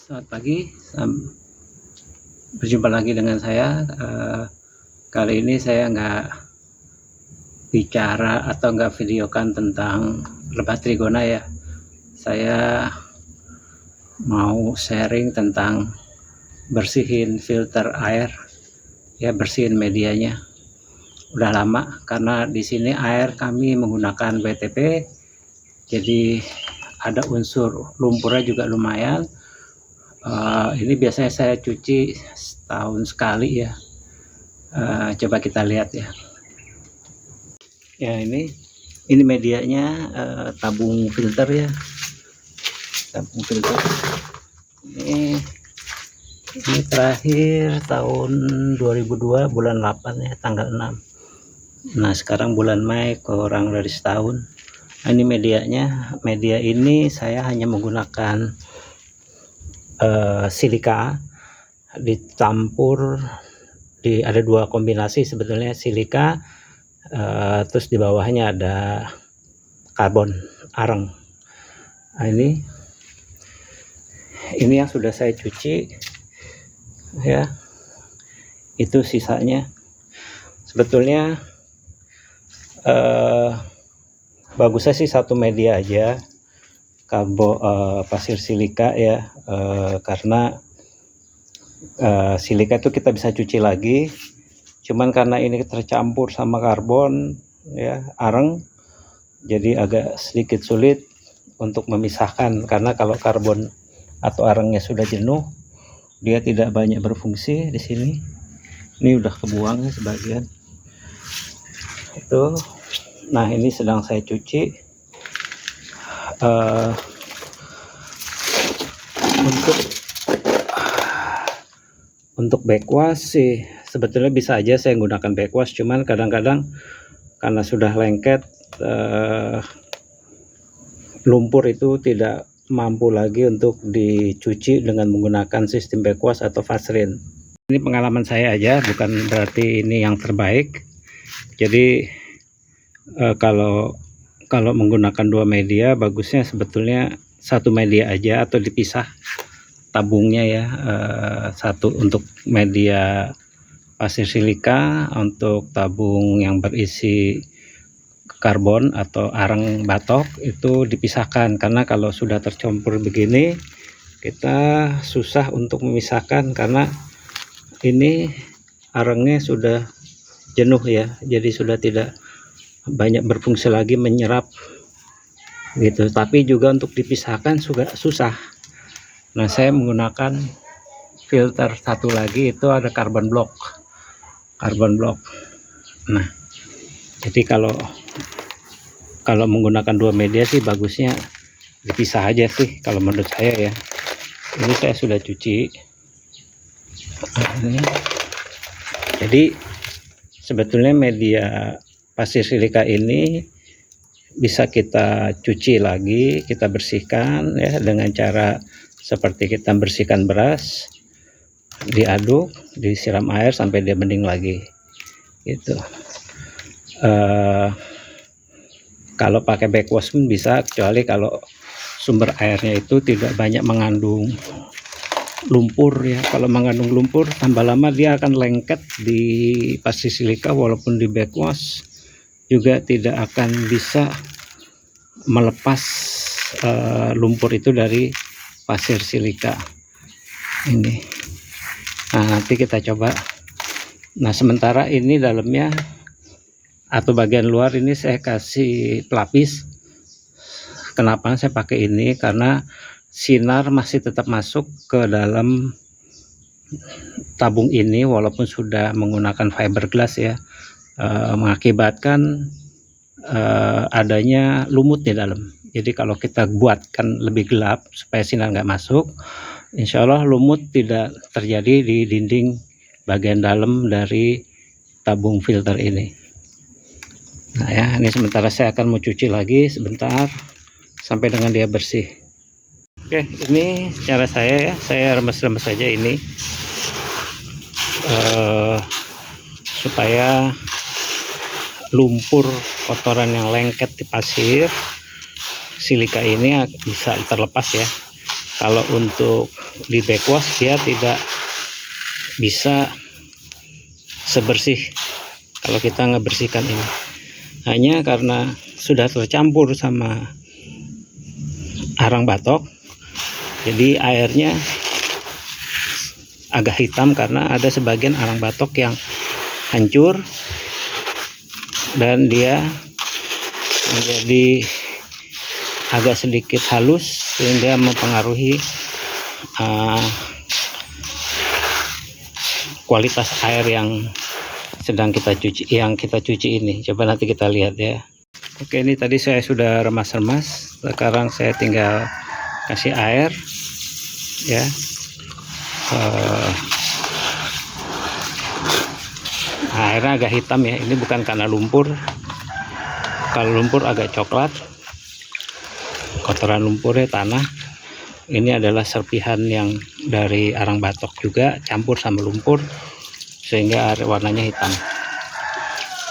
Selamat pagi, berjumpa lagi dengan saya. Kali ini saya nggak bicara atau nggak videokan tentang lebah trigona ya. Saya mau sharing tentang bersihin filter air, ya bersihin medianya. Udah lama karena di sini air kami menggunakan WTP, jadi ada unsur lumpurnya juga lumayan. Ini biasanya saya cuci setahun sekali ya. Coba kita lihat ya. Ya ini medianya, tabung filter ya. Tabung filter. Ini terakhir tahun 2002 bulan 8 ya, tanggal 6. Nah sekarang bulan Mei, kurang dari setahun. Nah, ini medianya. Media ini saya hanya menggunakan silika dicampur ada dua kombinasi sebetulnya, silika terus di bawahnya ada karbon arang. Nah, ini yang sudah saya cuci ya, itu sisanya. Sebetulnya bagusnya sih satu media aja, pasir silika ya, karena silika itu kita bisa cuci lagi, cuman karena ini tercampur sama karbon ya, arang, jadi agak sedikit sulit untuk memisahkan, karena kalau karbon atau arangnya sudah jenuh dia tidak banyak berfungsi di sini. Ini udah kebuang ya sebagian itu. Nah ini sedang saya cuci. Untuk backwash sih sebetulnya bisa aja saya menggunakan backwash, cuman kadang-kadang karena sudah lengket, lumpur itu tidak mampu lagi untuk dicuci dengan menggunakan sistem backwash atau Vaseline. Ini pengalaman saya aja, bukan berarti ini yang terbaik. Jadi kalau menggunakan dua media, bagusnya sebetulnya satu media aja atau dipisah tabungnya ya. Satu untuk media pasir silika, untuk tabung yang berisi karbon atau arang batok itu dipisahkan, karena kalau sudah tercampur begini kita susah untuk memisahkan, karena ini arangnya sudah jenuh ya, jadi sudah tidak banyak berfungsi lagi menyerap gitu. Tapi juga untuk dipisahkan juga susah. Nah saya menggunakan filter satu lagi, itu ada carbon block. Nah jadi kalau menggunakan dua media sih bagusnya dipisah aja sih kalau menurut saya ya. Ini saya sudah cuci. Jadi sebetulnya media pasir silika ini bisa kita cuci lagi, kita bersihkan ya dengan cara seperti kita bersihkan beras, diaduk, disiram air sampai dia bening lagi gitu. Kalau pakai backwash pun bisa, kecuali kalau sumber airnya itu tidak banyak mengandung lumpur ya. Kalau mengandung lumpur, tambah lama dia akan lengket di pasir silika, walaupun di backwash juga tidak akan bisa melepas lumpur itu dari pasir silika ini. Nah nanti kita coba. Nah sementara ini dalamnya atau bagian luar ini saya kasih pelapis. Kenapa saya pakai ini? Karena sinar masih tetap masuk ke dalam tabung ini walaupun sudah menggunakan fiberglass ya, mengakibatkan adanya lumut di dalam. Jadi kalau kita buatkan lebih gelap supaya sinar nggak masuk, insya Allah lumut tidak terjadi di dinding bagian dalam dari tabung filter ini. Nah ya, ini sementara saya akan mencuci lagi sebentar sampai dengan dia bersih. Oke, ini cara saya ya, saya remes-remes saja ini supaya lumpur kotoran yang lengket di pasir silika ini bisa terlepas ya. Kalau untuk di backwash dia tidak bisa sebersih kalau kita ngebersihkan ini, hanya karena sudah tercampur sama arang batok, jadi airnya agak hitam karena ada sebagian arang batok yang hancur dan dia menjadi agak sedikit halus sehingga mempengaruhi kualitas air yang sedang kita cuci ini. Coba nanti kita lihat ya. Oke, ini tadi saya sudah remas-remas, sekarang saya tinggal kasih air ya. Airnya agak hitam ya, ini bukan karena lumpur. Kalau lumpur agak coklat, kotoran lumpurnya tanah. Ini adalah serpihan yang dari arang batok juga campur sama lumpur sehingga air warnanya hitam.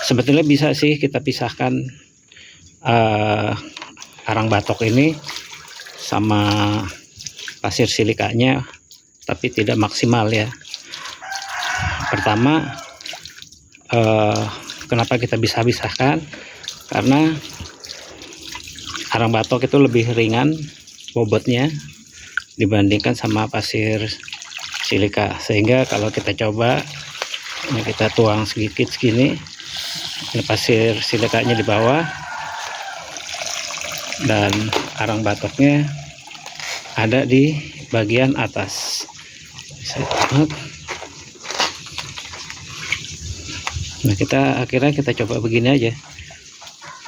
Sebetulnya bisa sih kita pisahkan arang batok ini sama pasir silikanya, tapi tidak maksimal ya. Pertama, kenapa kita bisa pisahkan? Karena arang batok itu lebih ringan bobotnya dibandingkan sama pasir silika, sehingga kalau kita coba ini kita tuang sedikit segini, ini pasir silikanya di bawah dan arang batoknya ada di bagian atas. Nah, akhirnya kita coba begini aja,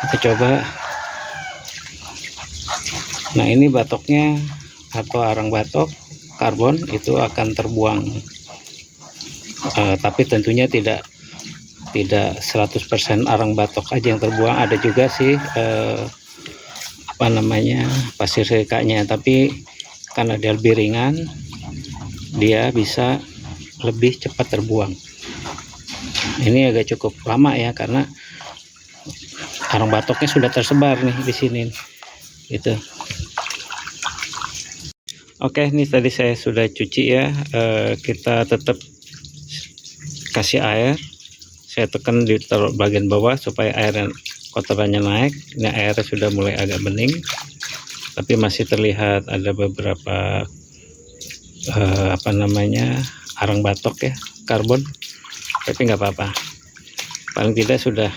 kita coba. Nah, ini batoknya atau arang batok karbon itu akan terbuang, tapi tentunya tidak 100% arang batok aja yang terbuang, ada juga sih pasir silikanya, tapi karena dia lebih ringan dia bisa lebih cepat terbuang. Ini agak cukup lama ya karena arang batoknya sudah tersebar nih di sini gitu. Oke, ini tadi saya sudah cuci ya. Kita tetap kasih air, saya tekan di bagian bawah supaya air kotorannya naik. Ini airnya sudah mulai agak bening, tapi masih terlihat ada beberapa arang batok ya, karbon, tapi nggak apa-apa, paling tidak sudah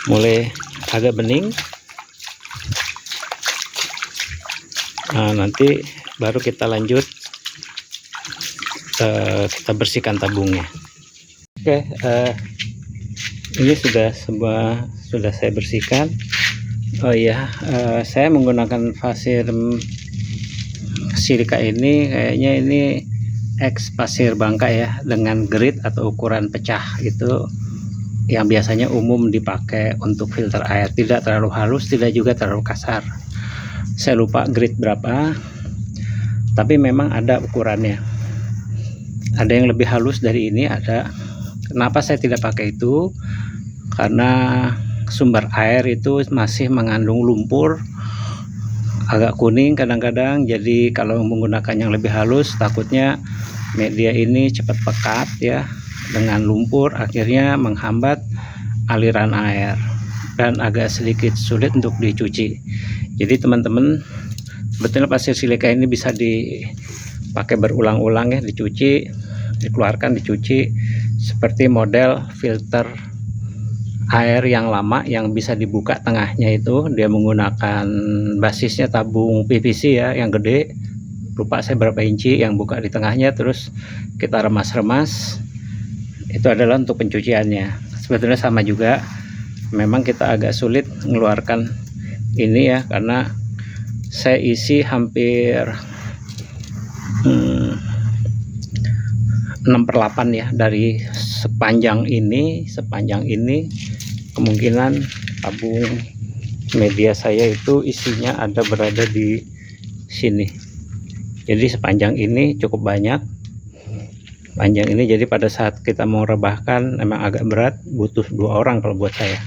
mulai agak bening. Nah, nanti baru kita lanjut, kita bersihkan tabungnya. Oke, ini sudah saya bersihkan. Oh iya, saya menggunakan pasir silika ini, kayaknya ini X pasir Bangka ya, dengan grit atau ukuran pecah itu yang biasanya umum dipakai untuk filter air, tidak terlalu halus, tidak juga terlalu kasar. Saya lupa grit berapa, tapi memang ada ukurannya, ada yang lebih halus dari ini, ada. Kenapa saya tidak pakai itu? Karena sumber air itu masih mengandung lumpur, agak kuning kadang-kadang, jadi kalau menggunakan yang lebih halus takutnya media ini cepat pekat ya dengan lumpur, akhirnya menghambat aliran air dan agak sedikit sulit untuk dicuci. Jadi teman-teman, sebetulnya pasir silika ini bisa dipakai berulang-ulang ya, dicuci, dikeluarkan, dicuci, seperti model filter air yang lama yang bisa dibuka tengahnya itu, dia menggunakan basisnya tabung PVC ya, yang gede, lupa saya berapa inci, yang buka di tengahnya terus kita remas-remas, itu adalah untuk pencuciannya. Sebetulnya sama juga, memang kita agak sulit mengeluarkan ini ya, karena saya isi hampir 6/8 ya dari sepanjang ini kemungkinan tabung media saya itu isinya berada di sini. Jadi sepanjang ini cukup banyak, panjang ini, jadi pada saat kita mau rebahkan memang agak berat, butuh 2 orang kalau buat saya.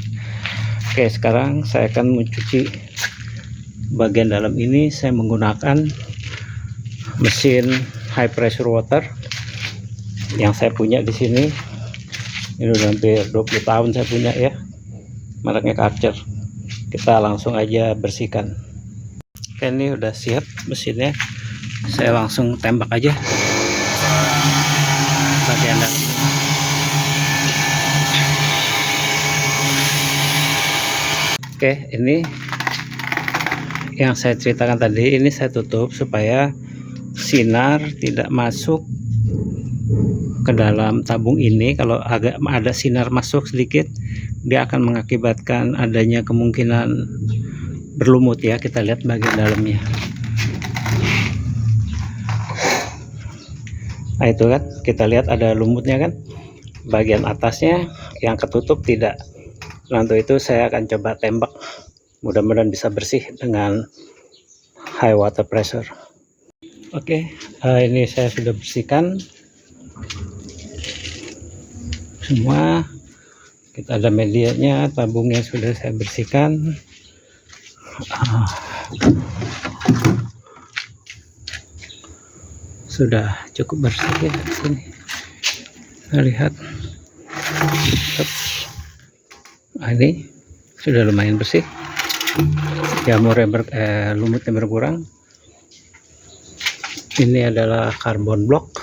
Oke, sekarang saya akan mencuci bagian dalam ini. Saya menggunakan mesin high pressure water yang saya punya di sini. Ini udah hampir 20 tahun saya punya ya, mereknya Karcher. Kita langsung aja bersihkan. Oke, ini udah siap mesinnya, saya langsung tembak aja bagian dalam. Oke, ini yang saya ceritakan tadi, ini saya tutup supaya sinar tidak masuk ke dalam tabung ini. Kalau agak ada sinar masuk sedikit, dia akan mengakibatkan adanya kemungkinan berlumut ya. Kita lihat bagian dalamnya. Nah itu kan, kita lihat ada lumutnya kan, bagian atasnya yang ketutup tidak. Nanti itu saya akan coba tembak, mudah-mudahan bisa bersih dengan high water pressure. Oke, ini saya sudah bersihkan semua. Kita ada medianya, tabungnya sudah saya bersihkan. Sudah cukup bersih ya di sini. Kita lihat. Nah, ini sudah lumayan bersih. Jamurnya lumutnya berkurang. Ini adalah karbon block.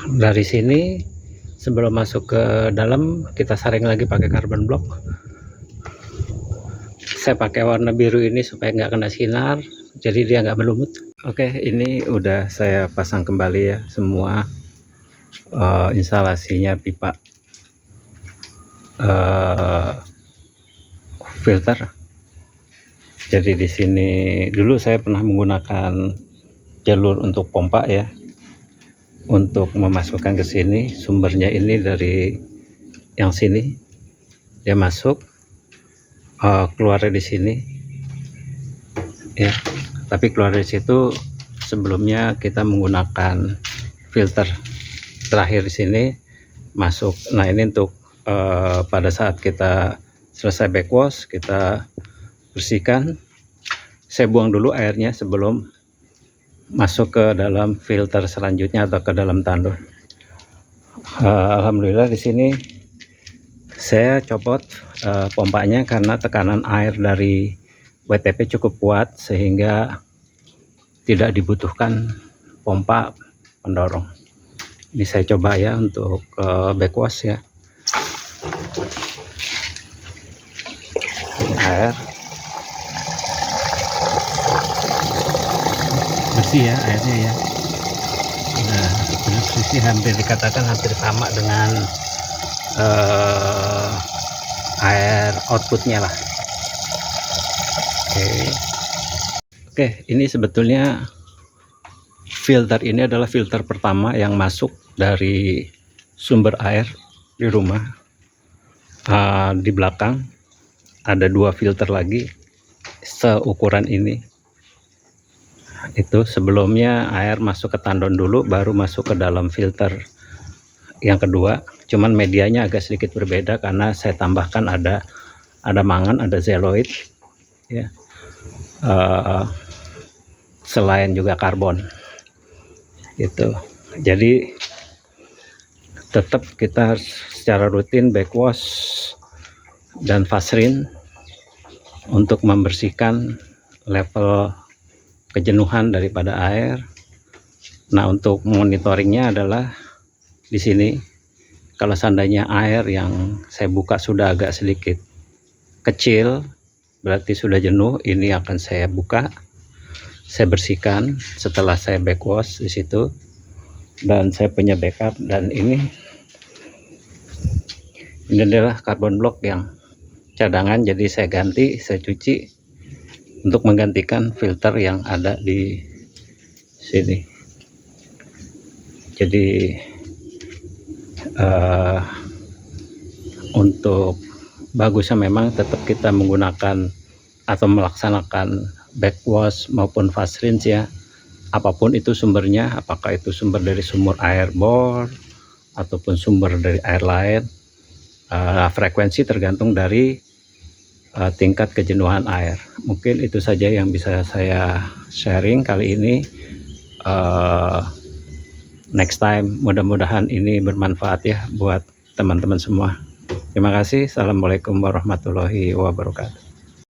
Dari sini sebelum masuk ke dalam kita saring lagi pakai karbon block. Saya pakai warna biru ini supaya nggak kena sinar, jadi dia nggak berlumut. Oke, ini udah saya pasang kembali ya semua instalasinya pipa filter. Jadi di sini dulu saya pernah menggunakan jalur untuk pompa ya, untuk memasukkan ke sini. Sumbernya ini dari yang sini, dia masuk, keluar di sini ya. Tapi keluar dari situ sebelumnya kita menggunakan filter terakhir di sini masuk. Nah ini untuk pada saat kita selesai backwash, kita bersihkan. Saya buang dulu airnya sebelum masuk ke dalam filter selanjutnya atau ke dalam tandur. Alhamdulillah di sini saya copot pompanya karena tekanan air dari WTP cukup kuat sehingga tidak dibutuhkan pompa pendorong. Ini saya coba ya untuk backwash ya. Ini air bersih ya airnya ya. Nah, bersih, hampir dikatakan hampir sama dengan air outputnya lah. Oke, ini sebetulnya filter ini adalah filter pertama yang masuk dari sumber air di rumah. Di belakang ada 2 filter lagi seukuran ini. Itu sebelumnya air masuk ke tandon dulu, baru masuk ke dalam filter yang kedua. Cuman medianya agak sedikit berbeda karena saya tambahkan ada mangan, ada zeoloid ya. Selain juga karbon gitu. Jadi tetap kita harus secara rutin backwash dan fast-rinse untuk membersihkan level kejenuhan daripada air. Nah untuk monitoringnya adalah di sini. Kalau seandainya air yang saya buka sudah agak sedikit kecil, berarti sudah jenuh. Ini akan saya buka, saya bersihkan setelah saya backwash di situ, dan saya punya backup. Dan ini adalah karbon block yang cadangan, jadi saya ganti, saya cuci untuk menggantikan filter yang ada di sini. Jadi untuk bagusnya memang tetap kita menggunakan atau melaksanakan backwash maupun fast rinse ya, apapun itu sumbernya, apakah itu sumber dari sumber air bor ataupun sumber dari air lain. Frekuensi tergantung dari tingkat kejenuhan air. Mungkin itu saja yang bisa saya sharing kali ini. next time. Mudah-mudahan ini bermanfaat ya buat teman-teman semua. Terima kasih. Assalamualaikum warahmatullahi wabarakatuh.